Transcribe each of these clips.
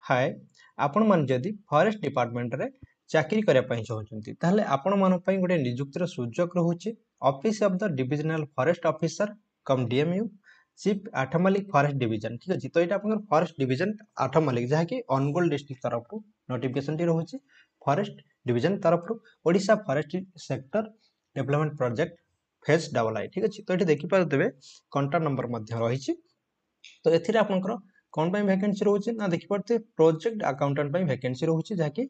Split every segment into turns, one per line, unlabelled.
हाय आपण मान जदि फॉरेस्ट डिपार्टमेंट रे चाकरी करया पई चाहउछंती ताहले आपण मान पई गोटे नियुक्तिर सुजोग रहउची office of the divisional forest officer cum DMU chief Athmallik forest division ठीक अछि तो एटा आपन फॉरेस्ट डिवीजन आठमल्लिक जहा कि अनुगुल डिस्ट्रिक्ट तरफ नोटिफिकेशन टी रहउची फॉरेस्ट डिवीजन तरफ Odisha forest sector development project phase double आई ठीक अछि तो एटी देखि पाउतबे कांटेक्ट नंबर मध्य रहिछि तो एथिरे आपनकर कौन ପାଇଁ ଭ୍ୟାକେନ୍ସି ରହୁଛି ନା ଦେଖିପାରୁଥିବେ ପ୍ରୋଜେକ୍ଟ ଆକାଉଣ୍ଟାଣ୍ଟ ପାଇଁ ଭ୍ୟାକେନ୍ସି ରହୁଛି ଯାହାକି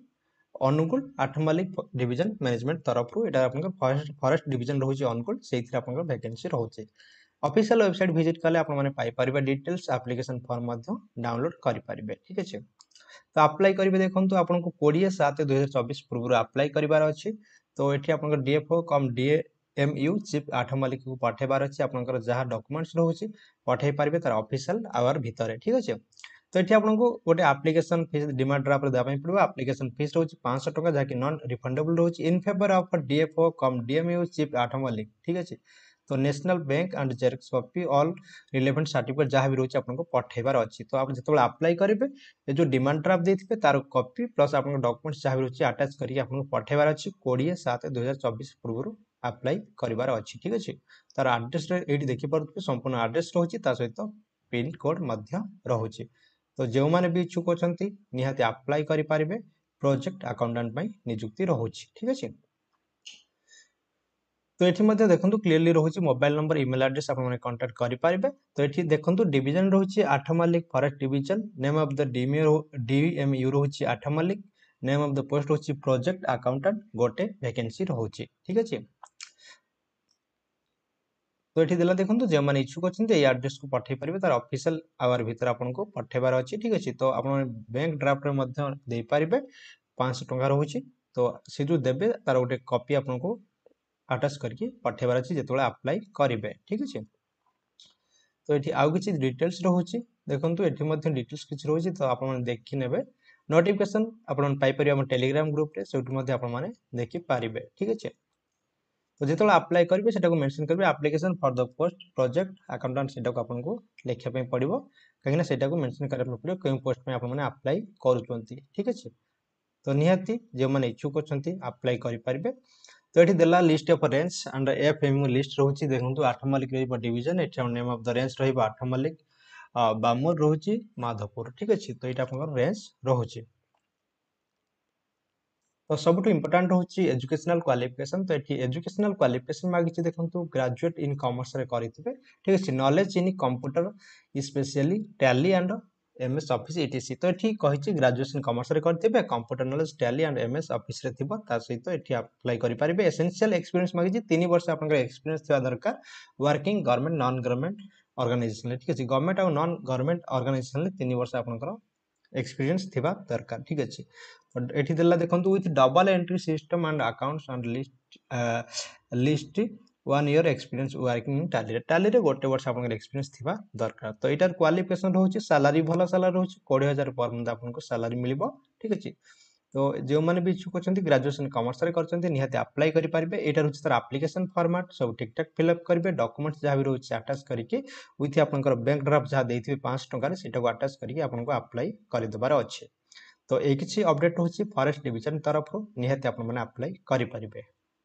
ଅନୁଗୁଳ ଆଠମଲ୍ଲିକ ଡିଭିଜନ ମ୍ୟାନେଜମେଣ୍ଟ ତରଫରୁ ଏଟା ଆପଣଙ୍କର ଫରେଷ୍ଟ ଡିଭିଜନ ରହୁଛି ଅନୁଗୁଳ ସେଇଥିରେ ଆପଣଙ୍କର ଭ୍ୟାକେନ୍ସି ରହୁଛି ଅଫିସିଆଲ ୱେବସାଇଟ ଭିଜିଟ କଲେ ଆପଣ ମାନେ ପାଇ ପାରିବେ ଡିଟେल्स ଆପ୍ଲିକେସନ ଫର୍ମ ମଧ୍ୟ ଡାଉନଲୋଡ କରି ପାରିବେ ଠିକ ଅଛି ତ ଆପ୍ଲାଏ କରିବେ ଦେଖନ୍ତୁ ଆପଣଙ୍କୁ 20/7/2024 ପୂର୍ବରୁ ଆପ୍ଲାଏ କରିବାର ଅଛି ତ ଏଠି ଆପଣଙ୍କର DFO କମ DMU ଚିଫ ଆଠମଲ୍ଲିକ କୁ ପଠେଇବାର ଅଛି ଆପଣଙ୍କର ଯାହା ଡକ୍ୟୁମେଣ୍ଟସ ରହୁଛି पठे पारे तार ऑफिशियल आवर भीतर ठीक अच्छे तो ये आपको गोटे एप्लिकेशन फीस डिमांड ड्राफ्ट देवाई पड़ो एप्लिकेशन फीस रोज 500 टका जहाँकि नॉन रिफंडेबल रोज in favour of DFO cum DMU chief Athmallik ठीक अच्छे तो national bank and xerox copy all relevant certificate जहाँ भी रोचे आपको पठेबार अच्छी तो आप जो अप्लाई करेंगे ये जो डिमांड ड्राफ्ट देते तार कॉपी प्लस आप डॉक्यूमेंट्स जहाँ भी रोचे अटैच करके आपको पठेबार अच्छी 20/7/2024 पूर्व अप्लाई करिवार अच्छी ठीक अच्छे तार एड्रेस ये देखिपे संपूर्ण एड्रेस रही सहित पिन कोड रहुची तो जो मैंने भी इच्छुक अच्छा निहाती अप्लाई करें प्रोजेक्ट अकाउंटेंट नियुक्ति रहुची ठीक अच्छे तो ये देखो क्लीयरली रहुची मोबाइल नंबर इमेल एड्रेस आप कांटेक्ट करेंगे तो ये देखो डिवीजन रहुची Athmallik forest division name of the DMU रहुची Athmallik name of the post रहुची प्रोजेक्ट अकाउंटेंट गोटे वैकेंसी रहुची ठीक अच्छे तो ये देला देखो जो मैंने इच्छुक अच्छा ये एड्रेस को पठे पारे तार ऑफिशियल आवर भीतर आपको पठेबार अच्छी ठीक अच्छे तो आप बैंक ड्राफ्ट दे पारे 500 टका रोचे तो से जो देवे तार गोटे कॉपी आपको अटैच करके पठेबार अच्छी जो अप्लाई करेंगे ठीक अच्छे तो ये आउ किसी डिटेल्स रोचे देखो ये डिटेल्स किसी रोचे तो आप देखने नोटिफिकेशन आप टेलीग्राम ग्रुप रे से देखिपारे ठीक अच्छे तो जो अप्लाई करेंगे से मेंशन करेंगे application for the post project accountant से आपको लिखा पड़ो कहीं मेंशन करने पड़ो क्यों पोस्ट में आपने अप्लाई करुँच ठीक अच्छे तो निहाती जो मैंने इच्छुक अच्छा अप्लाई करेंगे तो ये देला list of range and FMU list रोची देखो आठमल्लिक डिवीजन ये नेम ऑफ द रेंज रही आठमल्लिक बामूर रोची माधवपुर ठीक अच्छे तो ये रेंज रोचे तो सब इम्पोर्टाट हूँ एजुकेशनल क्वालिफिकेशन तो ये एजुकेशनल क्वालिफिकेशन मागिଛି देखो ग्रेजुएट इन कॉमर्स रे करिथिबे ठीक अछि knowledge in computer specially tally and MS office etc तो ये कहिछि ग्रेजुएशन कॉमर्स रे करथिबे computer knowledge tally and MS office रे थिबो ता सहित एठी अप्लाई करि परिबे एसेंशियल एक्सपीरियंस मागिछि 3 वर्ष आपनकर एक्सपीरियंस थिबा दरकार working government non government organisation ठीक अछि गवर्नमेंट और नॉन गवर्नमेंट ऑर्गेनाइजेशन 3 वर्ष आपनकर एक्सपीरियंस थिबा दरकार ठीक अछि तो एठी देला देखंतु with double entry system and accounts and list 1 year experience working in tally रे गोटे वर्ष आपन एक्सपीरियंस थिबा दरकार तो एटार क्वालिफिकेशन रहउची सैलरी भलो सैलरी रहउची 20000 पर मंथ आपनको सैलरी मिलिबो ठीक अछि तो जो मैंने भी इच्छुक अच्छा ग्रेजुएशन कॉमर्स रे करछन्ती निहाती अप्लाई करि पारिबे एटा रहउची तार एप्लिकेशन फॉर्मेट सब ठीक ठाक फिल अप करिवे डॉक्यूमेंट्स जहाँ भी रहउची अटैच करके विथ आपनकर बैंक ड्राफ्ट जहाँ देथिबे 500 टका रे सेटा को अटैच करके आपनको अप्लाई करि देबार अछि तो एक किछि अपडेट होछि फॉरेस्ट डिवीजन तरफ निहाती आपन माने अप्लाई करि पारिबे।